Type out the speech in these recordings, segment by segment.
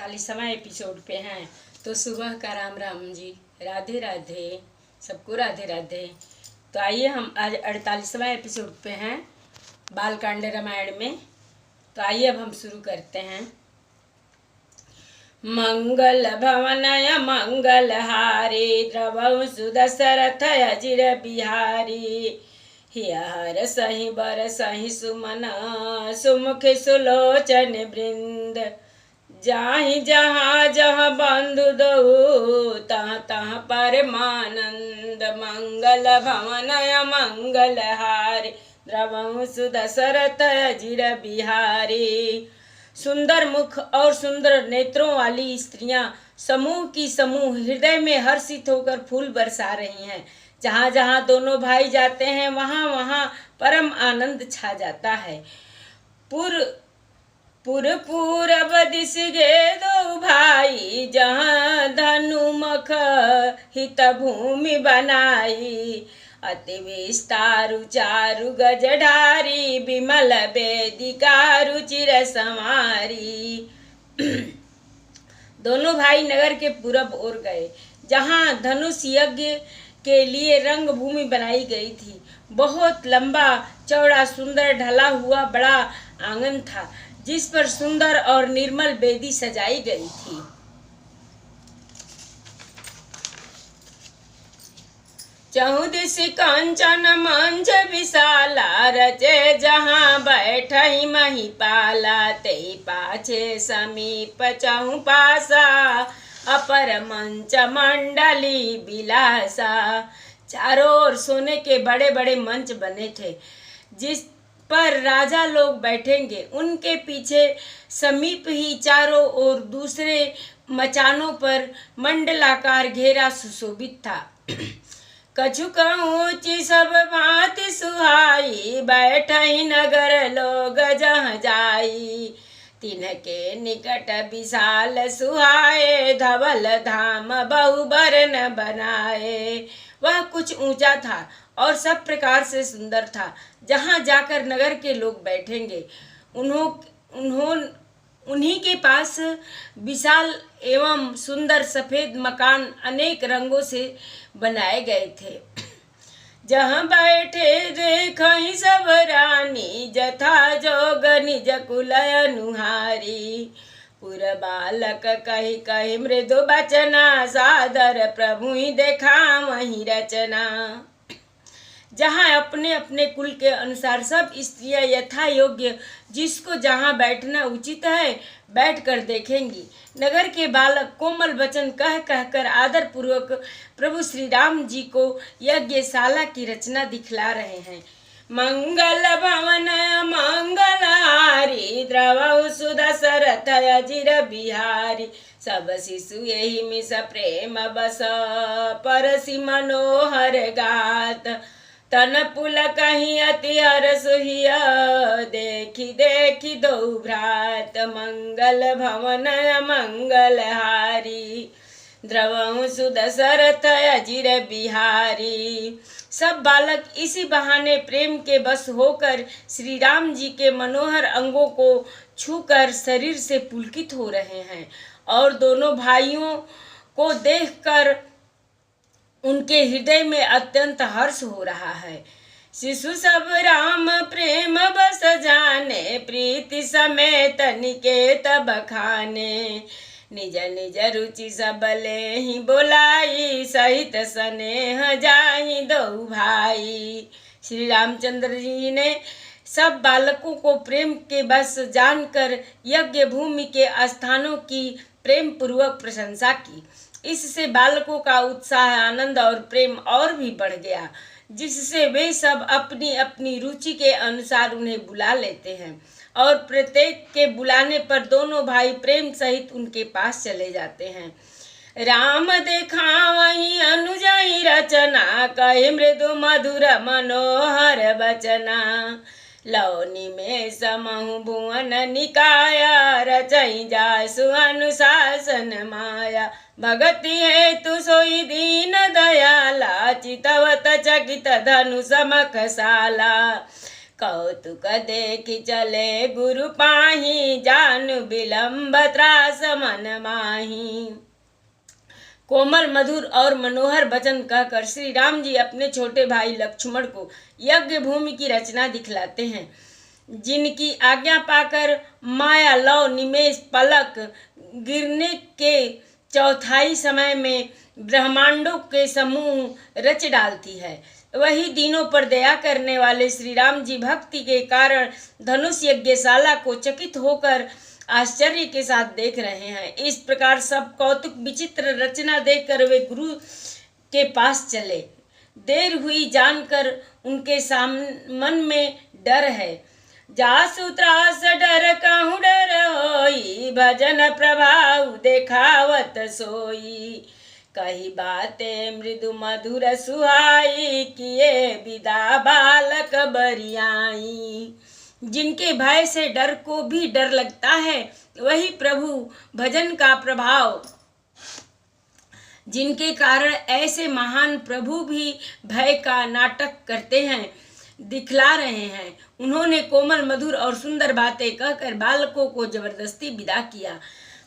48वां episode पे हैं। तो सुबह का राम राम जी, राधे राधे, सबको राधे राधे। तो आइए हम आज 48वां एपिसोड पे हैं बालकांड रामायण में। तो आइए अब हम शुरू करते हैं। मंगल भवनय मंगल हारी द्रवौ सुदशरथ अजिर बिहारी हियर सही बर सही सुमन सुमुख सुलोचन वृंद जाहि जहाँ जहाँ बंधु दो तहाँ तहाँ परमानंद मंगल भवनय मंगल हारी द्रवौ सुदशरथ अजिर बिहारी। सुंदर मुख और सुंदर नेत्रों वाली स्त्रियां समूह की समूह हृदय में हर्षित होकर फूल बरसा रही हैं। जहाँ जहाँ दोनों भाई जाते हैं वहाँ वहाँ परम आनंद छा जाता है। पूरब दिश गे दो भाई जहाँ धनुमख हित भूमि बनाई अति विस्तारु चारु गजधारी विमल वेदिका रुचिर समारी। दोनों भाई नगर के पूरब ओर गए जहाँ धनुष यज्ञ के लिए रंग भूमि बनाई गई थी। बहुत लंबा चौड़ा सुंदर ढला हुआ बड़ा आंगन था जिस पर सुंदर और निर्मल वेदी सजाई गई थी। चहुदिश कंचन मंच विशाला रचे जहाँ बैठई महिपाला ते पाछे समीप चहु पासा अपर मंच मंडली बिलासा। चारों ओर सोने के बड़े बड़े मंच बने थे जिस पर राजा लोग बैठेंगे। उनके पीछे समीप ही चारों ओर दूसरे मचानों पर मंडलाकार घेरा सुशोभित था। कछुक ऊंची सब भांति सुहाई बैठई नगर लोग जहाँ जाई तिनके निकट विशाल सुहाए धवल धाम बहुबरन बनाए। वह कुछ ऊंचा था और सब प्रकार से सुंदर था। जहाँ जाकर नगर के लोग बैठेंगे उन्हीं के पास विशाल एवं सुंदर सफेद मकान अनेक रंगों से बनाए गए थे। जहाँ बैठे देखई सब रानी जथा जोग निज कुल अनुहारी पुर बालक कही कही मृदु बचना सादर प्रभु ही देखा वही रचना। जहाँ अपने अपने कुल के अनुसार सब स्त्रियां यथा योग्य जिसको जहाँ बैठना उचित है बैठकर देखेंगी। नगर के बालक कोमल वचन कह कहकर आदर पूर्वक प्रभु श्री राम जी को यज्ञशाला की रचना दिखला रहे हैं। मंगल भवन मंगल हारी द्रवौ सुदशरथ अजिर बिहारी सब शिशु यही मिस प्रेम बस परसि मनोहर गात तन पुल कहीं अति हरस हिया देखी देखी दो भ्रात मंगल भवन मंगल हारी द्रवौ सुदशरथ अजिर बिहारी। सब बालक इसी बहाने प्रेम के बस होकर श्री राम जी के मनोहर अंगों को छूकर शरीर से पुलकित हो रहे हैं और दोनों भाइयों को देखकर उनके हृदय में अत्यंत हर्ष हो रहा है। शिशु सब राम प्रेम बस जाने प्रीति समेत निकेत बखाने निज निज रुचि सबले ही बोलाई सहित स्नेह जाहि दो भाई। श्री रामचंद्र जी ने सब बालकों को प्रेम के बस जानकर यज्ञ भूमि के स्थानों की प्रेम पूर्वक प्रशंसा की। इससे बालकों का उत्साह आनंद और प्रेम और भी बढ़ गया जिससे वे सब अपनी अपनी रुचि के अनुसार उन्हें बुला लेते हैं और प्रत्येक के बुलाने पर दोनों भाई प्रेम सहित उनके पास चले जाते हैं। राम देखा वही अनुजाई रचना कहे मृदु मधुर मनोहर बचना लौनी में समहु भुवन निकाया रचई जासु अनुशासन माया भगति हेतु सोई दीन दयाला चितवत चकित धनु समखसाला कौतुक देखि चले गुरु पाही, जानु विलम्ब त्रास मन माही। कोमल मधुर और मनोहर वचन कहकर श्री राम जी अपने छोटे भाई लक्ष्मण को यज्ञ भूमि की रचना दिखलाते हैं, जिनकी आज्ञा पाकर माया लौ निमेष पलक गिरने के चौथाई समय में ब्रह्मांडों के समूह रच डालती है। वही दिनों पर दया करने वाले श्री राम जी भक्ति के कारण धनुष यज्ञशाला को चकित होकर आश्चर्य के साथ देख रहे हैं। इस प्रकार सब कौतुक विचित्र रचना देखकर वे गुरु के पास चले। देर हुई जानकर उनके मन में डर है। जासु त्रास डर कहूँ डर होई, भजन प्रभाव देखावत सोई। कही बातें मृदु मधुर सुहाई, किए विदा बालक बरियाई। जिनके भय से डर को भी डर लगता है, वही प्रभु भजन का प्रभाव, जिनके कारण ऐसे महान प्रभु भी भय का नाटक करते हैं, दिखला रहे हैं। उन्होंने कोमल मधुर और सुंदर बातें कहकर बालकों को जबरदस्ती विदा किया।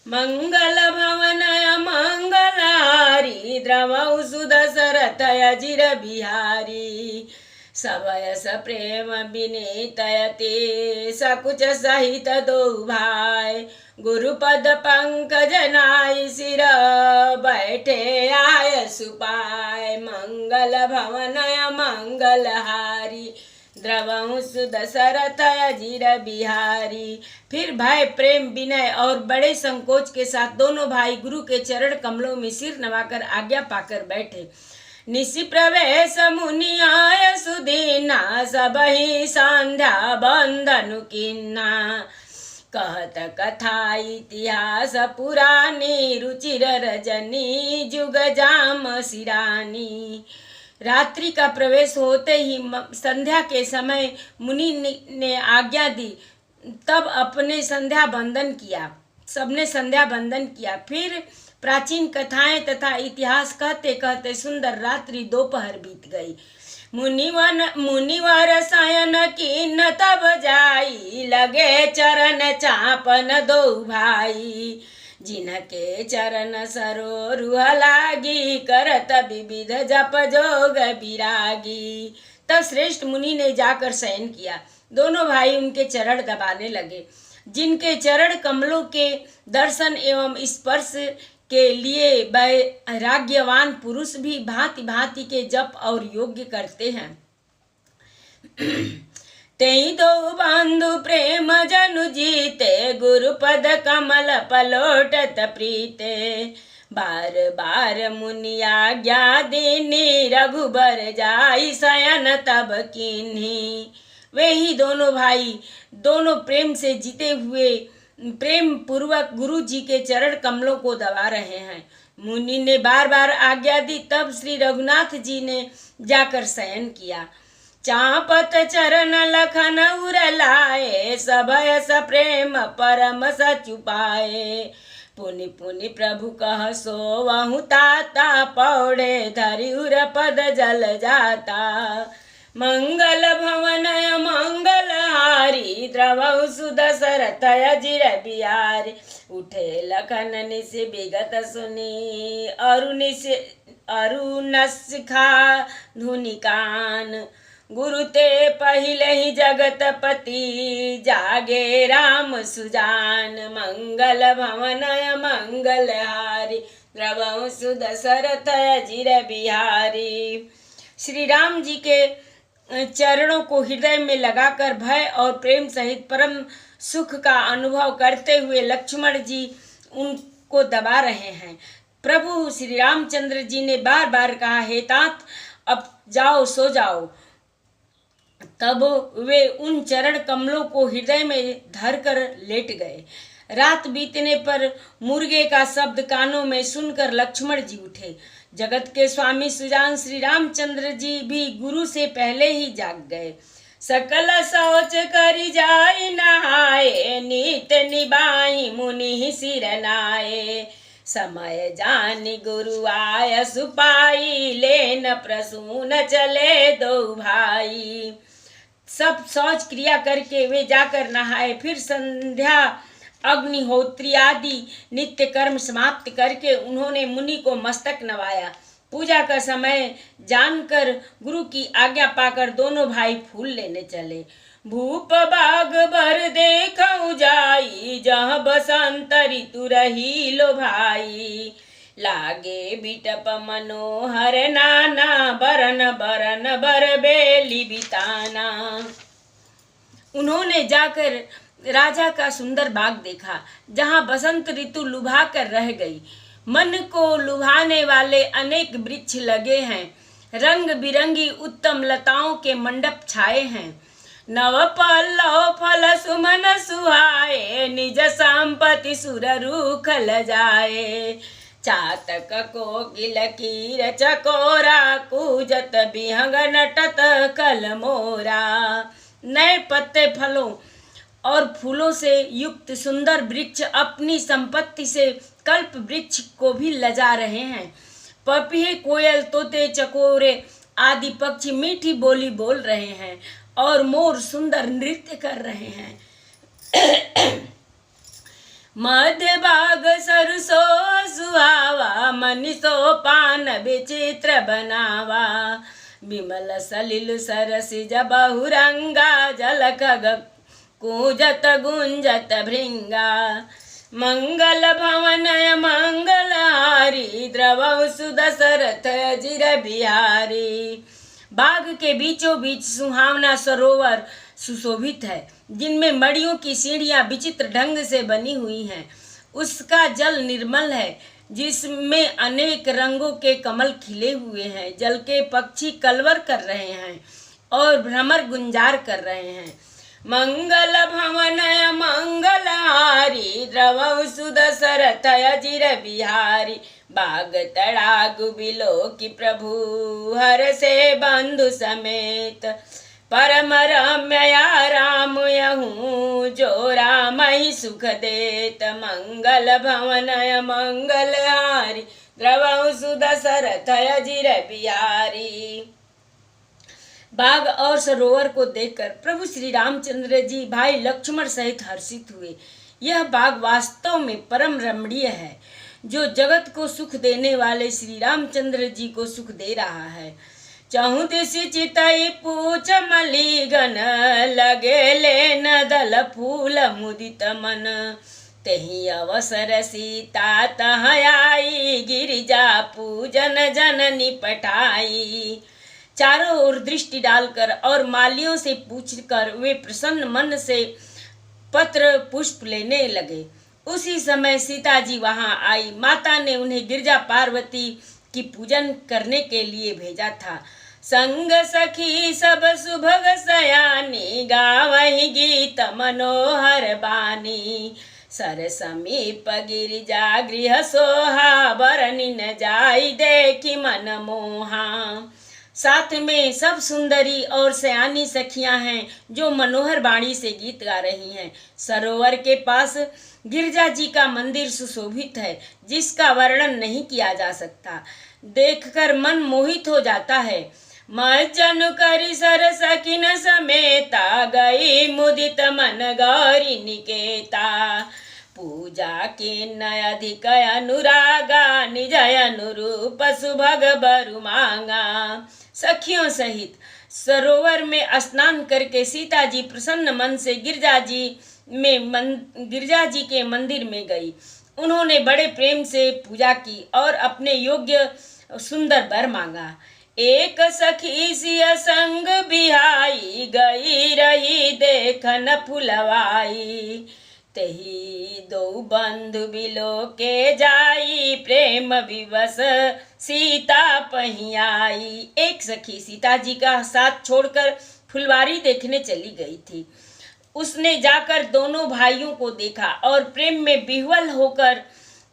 मंगल भवन मंगलहारी, द्रवौ सुदशरथ अजिर बिहारी। सबयस प्रेम विनीतयते, सकुच सहित दो भाई। गुरुपद पंकज नाई सिर, बैठे आय सुपाय। मंगल भवन मंगलहारी, द्रवंश दशरथ अजिर बिहारी। फिर भय प्रेम विनय और बड़े संकोच के साथ दोनों भाई गुरु के चरण कमलों में सिर नवाकर आज्ञा पाकर बैठे। निशि प्रवेश मुनि आय सुदीना, सबहि संध्या बंधनु किन्ना। कहत कथा इतिहास पुरानी, रुचिर रजनी जुग जाम सिरानी। रात्रि का प्रवेश होते ही संध्या के समय मुनि ने आज्ञा दी, तब अपने संध्या बंदन किया, सबने संध्या बंदन किया। फिर प्राचीन कथाएं तथा इतिहास कहते कहते सुंदर रात्रि दोपहर बीत गई। मुनिवर शयन किन्न तब जाई, लगे चरण चापन दो भाई। जिनके चरण सरोरुह लागी, करत विविध जप जोग विरागी। तब श्रेष्ठ मुनि ने जाकर शयन किया। दोनों भाई उनके चरण दबाने लगे। जिनके चरण कमलों के दर्शन एवं स्पर्श के लिए वैराग्यवान पुरुष भी भांति भांति के जप और योग्य करते हैं। तेई दो बंधु प्रेम जनु जीते, गुरुपद कमल पलोटत प्रीते। बार बार मुनि आज्ञा दीनी, रघुबर जाई शयन तब कीन्ही। वे ही दोनों भाई दोनों प्रेम से जीते हुए प्रेम पूर्वक गुरु जी के चरण कमलों को दबा रहे हैं। मुनि ने बार बार आज्ञा दी, तब श्री रघुनाथ जी ने जाकर शयन किया। चापत चरण लखन उर लाए, सबयस प्रेम परम सचु पाए। पुनि पुनि प्रभु कह सोवहु ताता, पौड़े धरि उर पद जल जाता। मंगल भवन मंगलहारी, द्रवौ सुदशरथ अजिर बिहारी। उठे लखन निश विगत सुनी, अरुण शिखा धुनि कान। गुरु ते पहिले ही जगतपति, जागे राम सुजान। मंगल भवन मंगलहारी, द्रवौ सुदशरथ अजिर बिहारी। श्री राम जी के चरणों को हृदय में लगाकर भय और प्रेम सहित परम सुख का अनुभव करते हुए लक्ष्मण जी उनको दबा रहे हैं। प्रभु श्री रामचंद्र जी ने बार बार कहा, हे तात अब जाओ सो जाओ। तब वे उन चरण कमलों को हृदय में धरकर लेट गए। रात बीतने पर मुर्गे का शब्द कानों में सुनकर लक्ष्मण जी उठे। जगत के स्वामी सुजान श्री रामचंद्र जी भी गुरु से पहले ही जाग गए। सकल सोच करी जाई नहाए, नीत निबाई मुनि सिर नाए। समय जानी गुरु आय सुपाई, लेन प्रसून चले दो भाई। सब शौच क्रिया करके वे जाकर नहाए। फिर संध्या अग्निहोत्री आदि नित्य कर्म समाप्त करके उन्होंने मुनि को मस्तक नवाया। पूजा का समय जानकर गुरु की आज्ञा पाकर दोनों भाई फूल लेने चले। भूप बाग भर देखऊ जाई, जहाँ बसंत ऋतु रही लो भाई। लागे बिटप मनोहर नाना, बरन बरन बर बेली बिताना। उन्होंने जाकर राजा का सुंदर बाग देखा, जहाँ बसंत ऋतु लुभा कर रह गई। मन को लुभाने वाले अनेक वृक्ष लगे हैं, रंग बिरंगी उत्तम लताओं के मंडप छाए हैं। नव पल्लव फल सुमन सुहाए, निज संपत्ति सुर रूख ल जाए। चातक कोकिल कीर चकोरा, कूजत बिहंग नटत कल मोरा। नए पत्ते फलों और फूलों से युक्त सुंदर वृक्ष अपनी संपत्ति से कल्प वृक्ष को भी लजा रहे हैं। पपीहे, कोयल, तोते, चकोरे आदि पक्षी मीठी बोली बोल रहे हैं और मोर सुंदर नृत्य कर रहे हैं। मध्य बाग सरसो सुहावा, मनीषो पान विचित्र बनावा। विमल सलिल सरसिज बहुरंगा, जल खग कूजत गुंजत भृंगा। मंगल भवन मंगलहारी, द्रवौ सुदशरथ अजिर बिहारी। बाग के बीचों बीच सुहावना सरोवर सुशोभित है, जिनमें मड़ियों की सीढ़ियां विचित्र ढंग से बनी हुई हैं। उसका जल निर्मल है, जिसमें अनेक रंगों के कमल खिले हुए हैं। जल के पक्षी कलवर कर रहे हैं और भ्रमर गुंजार कर रहे हैं। मंगल भवन मंगलहारी, द्रवौ सुदशरथ अजिर बिहारी। बाग तड़ागु बिलो की प्रभु, हर से बंधु समेत। परम रम्य राम यहूँ, जो राम ही सुख देत। मंगल भवन मंगलहारी, द्रवौ सुदशरथ अजिर बिहारी। बाग और सरोवर को देखकर प्रभु श्री रामचंद्र जी भाई लक्ष्मण सहित हर्षित हुए। यह बाग वास्तव में परम रमणीय है, जो जगत को सुख देने वाले श्री रामचंद्र जी को सुख दे रहा है। चहु दिशि चितई पूछ मलीगन, लगे लेन दल फूल मुदित मन। तेहि अवसर सीता तह आई, गिरिजा पूजन जननी पठाई। चारों ओर दृष्टि डालकर और मालियों से पूछकर वे प्रसन्न मन से पत्र पुष्प लेने लगे। उसी समय सीता जी वहां आई। माता ने उन्हें गिरजा पार्वती की पूजन करने के लिए भेजा था। संग सखी सब सुभग सयानी, गावहि गीत मनोहर बानी। सर समीप गिरिजा गृह सोहा, बरनी न जाई देखी मन मोहा। साथ में सब सुंदरी और सयानी सखियां हैं, जो मनोहर बाणी से गीत गा रही हैं। सरोवर के पास गिरजा जी का मंदिर सुशोभित है, जिसका वर्णन नहीं किया जा सकता। देखकर मन मोहित हो जाता है। मज्जन करि सर सखिन समेता, गई मुदित मन गौरी निकेता। पूजा के नय अधिक अनुरागा, निज अनुरूप सुभग बरु मांगा। सखियों सहित सरोवर में स्नान करके सीता जी प्रसन्न मन से गिरजा जी के मंदिर में गई। उन्होंने बड़े प्रेम से पूजा की और अपने योग्य सुंदर वर मांगा। एक सखी सिय संग बिहाई, गई रही देखन फुलवाई। तेहि दो बंधु बिलो के जाई, प्रेम विवश सीता पहियाई। एक सखी सीता जी का साथ छोड़कर फुलवारी देखने चली गई थी। उसने जाकर दोनों भाइयों को देखा और प्रेम में विह्वल होकर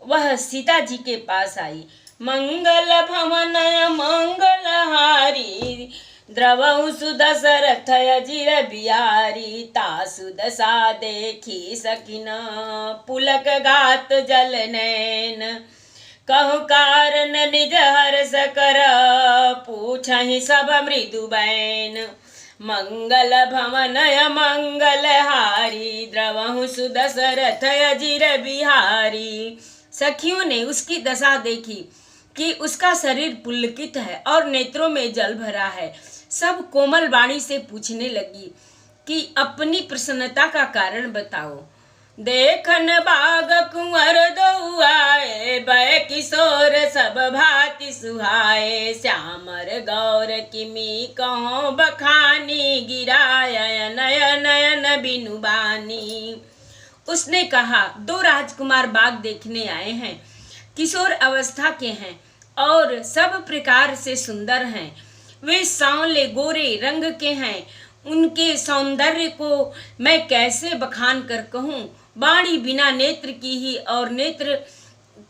वह सीता जी के पास आई। मंगल भवन मंगलहारी, द्रवौ सुदशरथ अजिर बिहारी। तासु दशा देखी सकिन, पुलक गात जल नैन। कहु कारण निज हर्ष कर, पूछहि सब मृदु बैन। मंगल भवनय मंगलहारी द्रवहु सुदशरथ अजिर बिहारी। सखियों ने उसकी दशा देखी कि उसका शरीर पुलकित है और नेत्रों में जल भरा है। सब कोमल वाणी से पूछने लगी कि अपनी प्रसन्नता का कारण बताओ। देखन बाग कुंवर दो आए, बै किशोर सब भांति सुहाए। श्यामर गौर किमी कहो बखानी, गिराय नयन नयन बिनु बानी। उसने कहा, दो राजकुमार बाग देखने आए हैं, किशोर अवस्था के हैं और सब प्रकार से सुंदर हैं। वे सांवले गोरे रंग के हैं। उनके सौंदर्य को मैं कैसे बखान कर कहूँ। वाणी बिना नेत्र की ही और नेत्र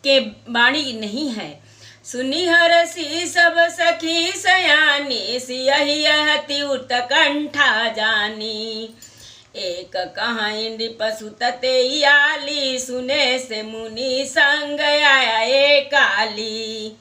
के वाणी नहीं है। सुनी हरसी सब सखी सयानी, सियहि अति उत्कंठा जानी। एक कहाई नृप सुत तेयाली, सुने से मुनि संग आया एक काली।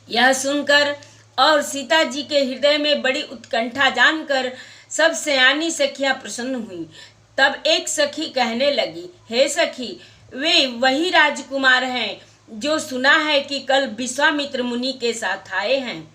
यह सुनकर और सीता जी के हृदय में बड़ी उत्कंठा जानकर सब सयानी सखियां प्रसन्न हुई। तब एक सखी कहने लगी, हे सखी, वे वही राजकुमार हैं जो सुना है कि कल विश्वामित्र मुनि के साथ आए हैं।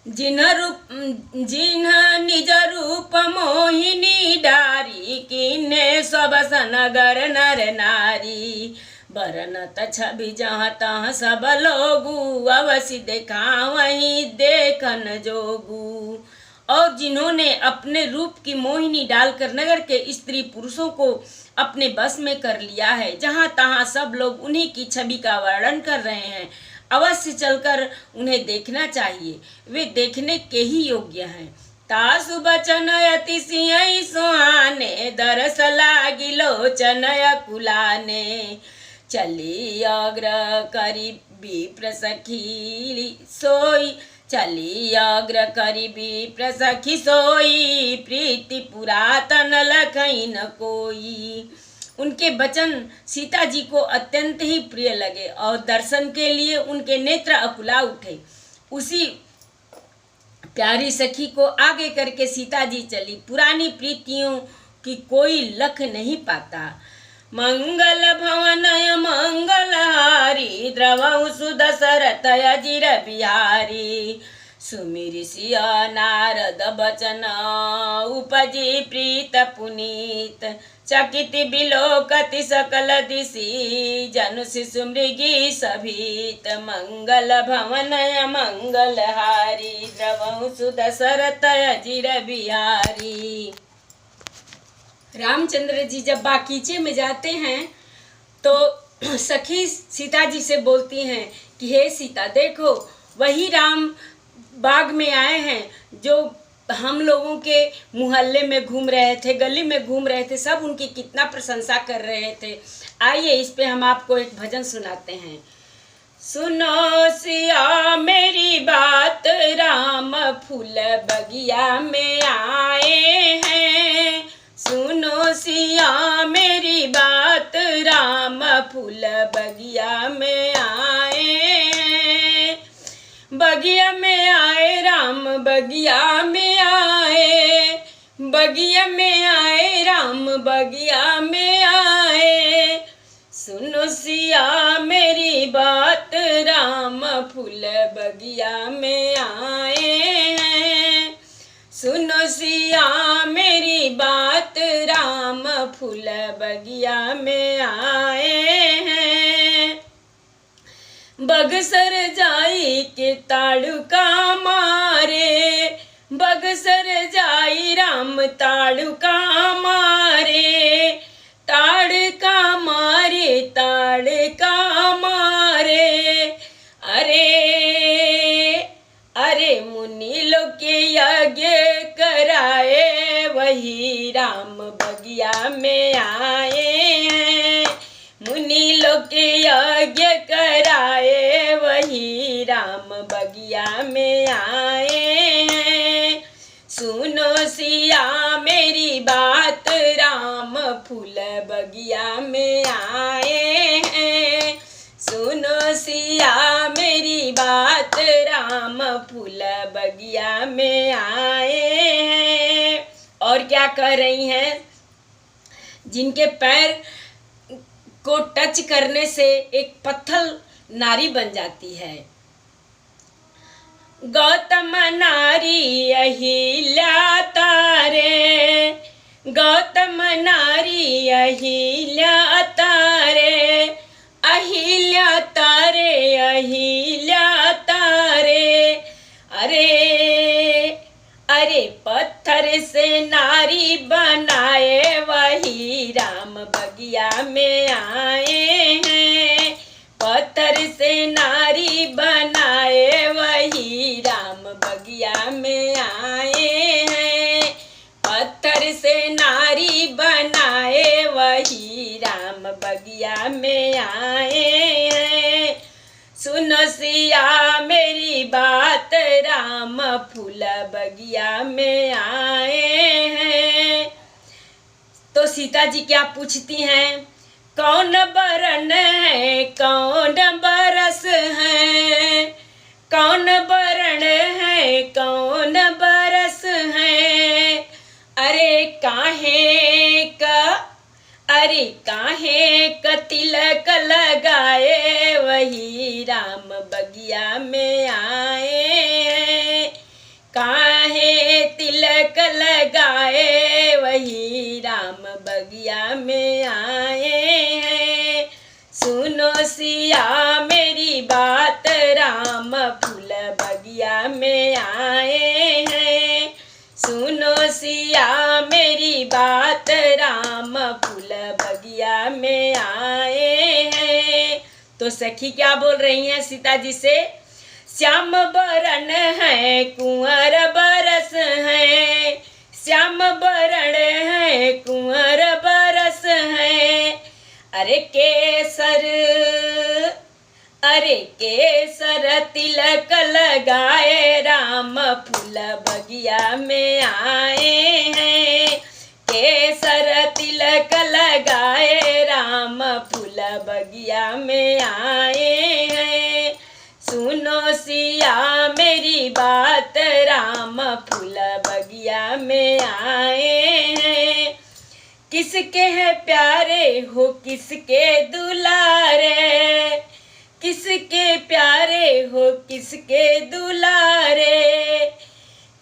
जिन्ह निज रूप मोहिनी डारी, किन्ने सबस नगर नर नारी। बरनत छवि जहाँ तहाँ सब लोगू, अवश्य देखा वहीं देखन जोगू। और जिन्होंने अपने रूप की मोहिनी डालकर नगर के स्त्री पुरुषों को अपने बस में कर लिया है, जहाँ तहाँ सब लोग उन्हीं की छवि का वर्णन कर रहे हैं। अवश्य चलकर उन्हें देखना चाहिए, वे देखने के ही योग्य हैं। तासु बचन अति सिंह सुहाने, दरस लागी लोचन कुलाने। चली अग्र करी विप्र सखी सोई, चली अग्र करी विप्र सखी सोई। प्रीति पुरातन लखई न कोई। उनके वचन सीता जी को अत्यंत ही प्रिय लगे और दर्शन के लिए उनके नेत्र अकुला उठे। उसी प्यारी सखी को आगे करके सीता जी चली। पुरानी प्रीतियों की कोई लख नहीं पाता। मंगल भवनय मंगलहारी, द्रवहु सुदशरथ अजिर बिहारी। सुमिरि सिया नारद बचन, उपजी प्रीत पुनीत। चकित बिलोकति सकल दिशि, जनु शिशु मृगी सभीत। मंगल भवनय मंगलहारी, द्रवहु सुदशरथ अजिर बिहारी। रामचंद्र जी जब बागीचे में जाते हैं तो सखी सीता जी से बोलती हैं कि हे सीता, देखो वही राम बाग में आए हैं जो हम लोगों के मोहल्ले में घूम रहे थे, गली में घूम रहे थे, सब उनकी कितना प्रशंसा कर रहे थे। आइए इस पे हम आपको एक भजन सुनाते हैं। सुनो सिया मेरी बात, राम फूल बगिया में आए हैं। सुनो सिया मेरी बात, राम फूल बगिया में आए हैं। बगिया में आए राम, बगिया में आए। बगिया में आए राम, बगिया में आए। सुनो सिया मेरी बात, राम फूल बगिया में आए हैं। सुनो सिया मेरी बात, राम फूल बगिया में आए हैं। बगसर जाई के ताड़ुका मारे, बगसर जाई राम ताड़ुका मारे। ताड़का मारे, ताड़का मारे। अरे अरे मुनि लोग के यज्ञ कराए, वही राम बगिया में आए हैं। मुनि लोग के यज्ञ कराए, वही राम बगिया में आए हैं। सुनो सिया मेरी बात, राम फूल बगिया में आए हैं। सुनो सिया मेरी बात, राम फूल बगिया बगिया में आए हैं। और क्या कह रही हैं, जिनके पैर को टच करने से एक पत्थर नारी बन जाती है। गौतम नारी अहिल्या तारे, गौतम नारी अहिल्या तारे, अहिल्या तारे, अहिल्या तारे। अरे अरे पत्थर से नारी बनाए वही राम बगिया में आए हैं। पत्थर से नारी बनाए वही राम बगिया में आए हैं। पत्थर से नारी बनाए वही राम बगिया में आए हैं। सुनो सिया मेरी बात, राम फूल बगिया में आए हैं। तो सीता जी क्या पूछती हैं, कौन बरन है, कौन बरस है, कौन बरन है, कौन बरस है। अरे काहे का, अरे काहे का तिलक लगाए वही राम बगिया में आए हैं। काहे तिलक लगाए वही राम बगिया में आए हैं। सुनो सिया मेरी बात, राम फूल बगिया में आए हैं। सुनो सिया मेरी बात, राम फूल बगिया में आए हैं। तो सखी क्या बोल रही हैं सीता जी से, श्याम बरन है, कुंवर बरस है, श्याम बरन है, कुंवर बरस है। अरे केसर, अरे केसर तिलक लगाए राम फूल बगिया में आए हैं। केसर तिलक लगाए राम फूल बगिया में आए हैं। सुनो सिया मेरी बात, राम फूल बगिया में आए हैं। किसके है प्यारे हो, किसके दुलारे, किसके प्यारे हो, किसके दुलारे।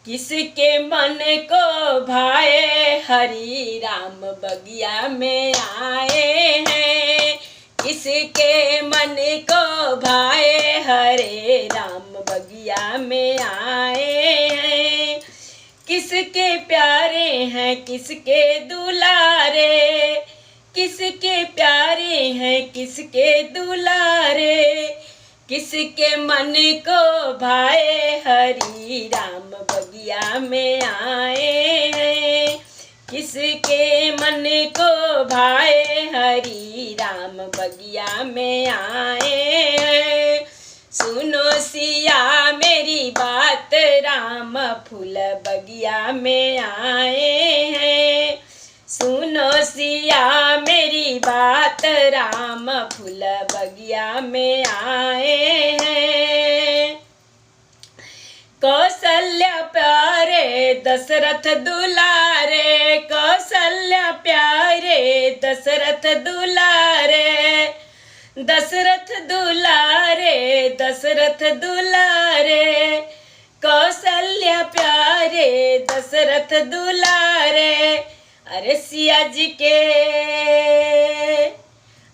किसके मन को भाए हरि राम बगिया में आए हैं। किसके मन को भाए हरे राम बगिया में आए हैं। किसके प्यारे हैं, किसके दुलारे, किसके प्यारे हैं, किसके दुलारे। किसके मन को भाए हरि राम बगिया में आए हैं। किसके मन को भाए हरि राम बगिया में आए हैं। सुनो सिया मेरी बात, राम फूल बगिया में आए हैं। सुनो सिया मेरी बात, राम फूल बगिया में आए हैं। कौशल्या प्यारे दशरथ दुलारे, कौशल्या प्यारे दशरथ दुलारे, दशरथ दुलारे, दशरथ दुलारे। कौशल्या प्यारे दशरथ दुलारे। अरे सिया जी के,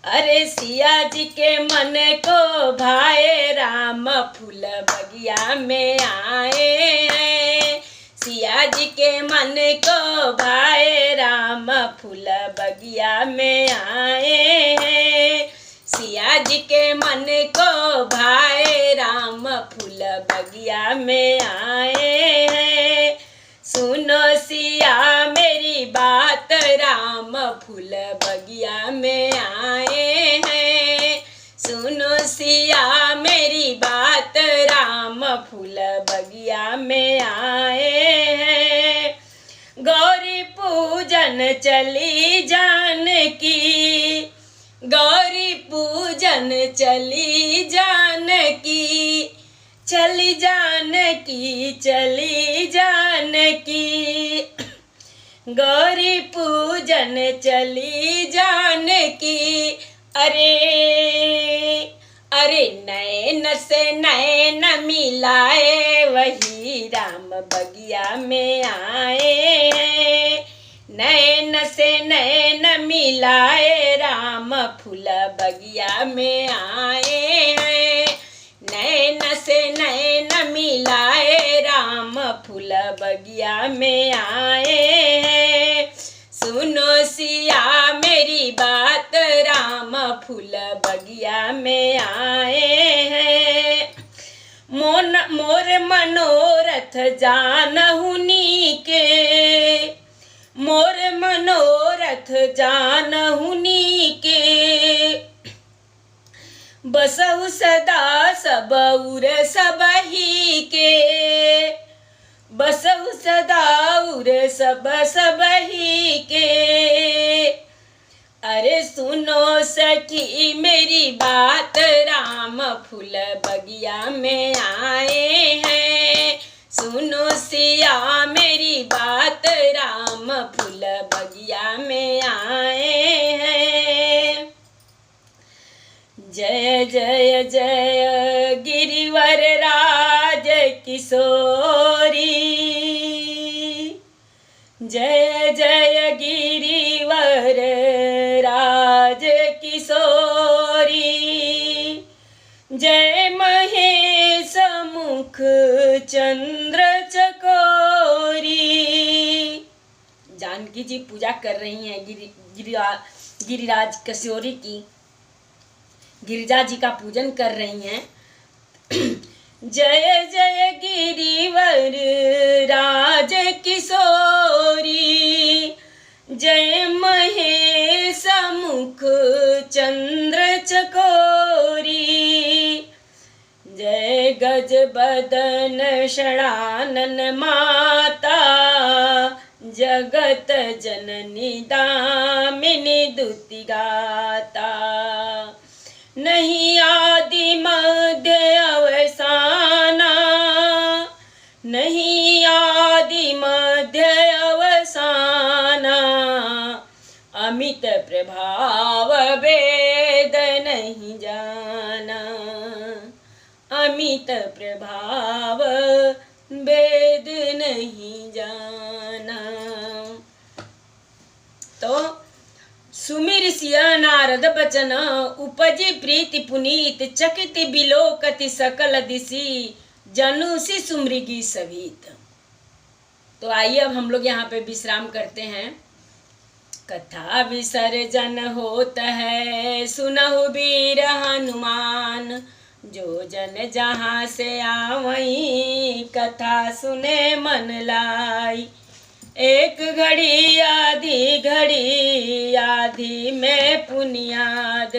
अरे सिया जी के मन को भाए राम फूल बगिया में आए हैं। सिया जी के मन को भाए राम फूल बगिया में आए हैं। सिया जी के मन को भाए राम फूल बगिया में आए हैं। सुनो सिया मेरी बात, राम फूल बगिया में आए हैं। सुनो सिया मेरी बात, राम फूल बगिया में आए हैं। गौरी पूजन चली जानकी, गौरी पूजन चली जानकी, चली जानकी जानकी चली जानकी, गौरी पूजन चली जानकी। अरे अरे नैन से नैन मिलाए वही राम बगिया में आए। नैन से नैन मिलाए राम फूल बगिया में आए। नैन से नैन मिलाए राम फूल बगिया में आए। सुनो सिया मेरी बात राम फूल बगिया में आए हैं। मोर मनोरथ जानहुनी के, मोर मनोरथ जानहुनी के। बसहु सदा सब उर सबही के, बसहु सदा उर सबही के। अरे सुनो सखी मेरी बात राम फूल बगिया में आए हैं। सुनो सिया मेरी बात राम फूल बगिया में आए हैं। जय जय जय गिरिवर राज किशोरी, जय जय गिरिवर राज किशोरी। जय महेश मुख चंद्र चकोरी। जानकी जी पूजा कर रही हैं गिरिराज किशोरी की, गिरिजा जी का पूजन कर रही हैं। जय जय गिरिवर राज किशोरी, जय महेश मुख चंद्र चकोरी। जय गज बदन षडानन माता, जगत जननी दामिनी दुति गाता। नहीं आदि मध्य अवसाना, नहीं आदि मध्य अवसाना। अमित प्रभाव वेद नहीं जाना, अमित प्रभाव वेद नहीं जाना। तो सुमिर सिया नारद बचन, उपजी प्रीति पुनीत। चकित बिलोकति सकल दिशि, जनुषि सुमृगी सभीत। तो आइए अब हम लोग यहाँ पे विश्राम करते हैं। कथा विसर्जन होता है सुनहु वीर हनुमान, जो जन जहाँ से आवई कथा सुने मन लाई। एक घड़ी आधी में पुनियाद,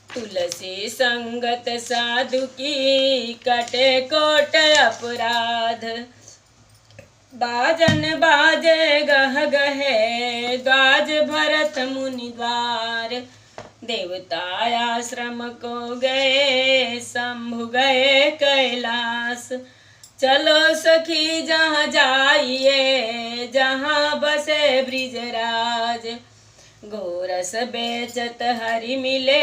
तुलसी संगत साधु की कटे कोट अपराध। बाजन बाजे गह गहे द्वाज भरत मुनि द्वार, देवता आश्रम को गए शंभु गए कैलाश। चलो सखी जहाँ जाइए जहाँ बसे ब्रिजराज, गोरस बेचत हरि मिले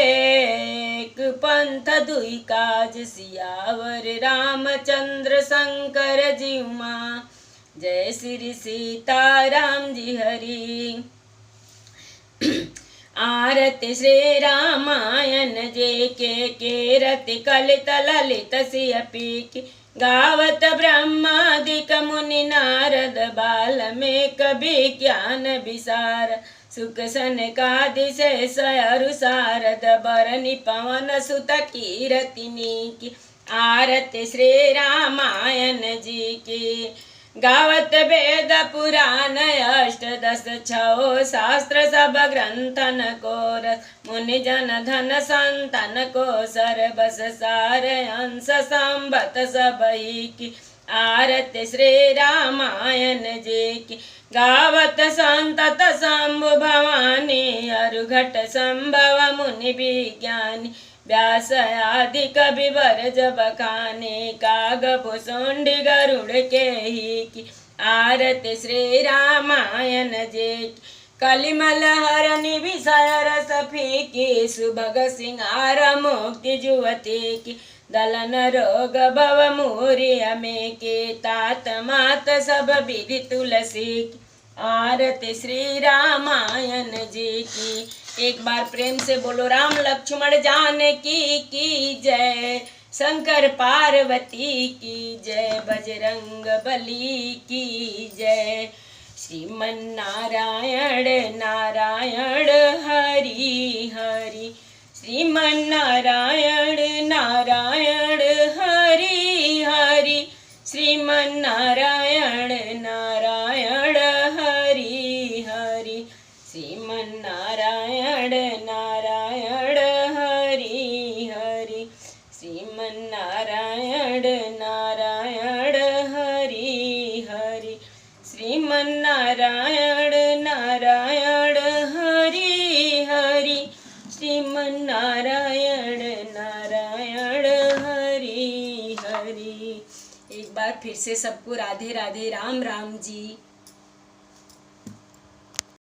एक पंथ दुई काज। सियावर रामचंद्र शंकर जी उमा, जय श्री सीताराम जी हरि। आरति श्री रामायण जे के रति कलित ललित सिय पीक, गावत ब्रह्मादिक मुनि नारद बाल्मीक विज्ञान विसार। सुख सनकादिशेष अरु शारद बरनि पवन सुत कीरति नीकी। आरति श्री रामायण जी की, गावत वेद पुराण अष्टदश छो शास्त्र सब ग्रंथन को रस। मुनि जन धन संतन को सर्वस सार अंश संबत सबही की। आरति श्री रामायण जी की, गावत संतत शंभु भवानी अरुघट संभव मुनि विज्ञानी। व्यास आदि कवि वर जब खाने, काग भुसुंडी गरुड़ के ही की, आरती श्री रामायण जे की। कलिमल हरनि विषय रस फीकी, सुभग सिंगार मुक्ति जुवती की। दलन रोग भव मूर्य में के, तात मात सब विधि तुलसी की। आरती श्री रामायण जी की। एक बार प्रेम से बोलो राम लक्ष्मण जानकी की जय, शंकर पार्वती की जय, बजरंग बली की जय। श्रीमन नारायण नारायण हरि हरि, श्रीमन नारायण नारायण हरि हरि, श्रीमन नारायण नारायण हरि हरि, श्रीमन नारायण नारायण हरि हरि, श्रीमन नारायण नारायण हरि हरि, श्रीमन नारायण नारायण हरि हरि, श्रीमन नारायण नारायण हरि हरि। एक बार फिर से सबको राधे राधे, राम राम जी।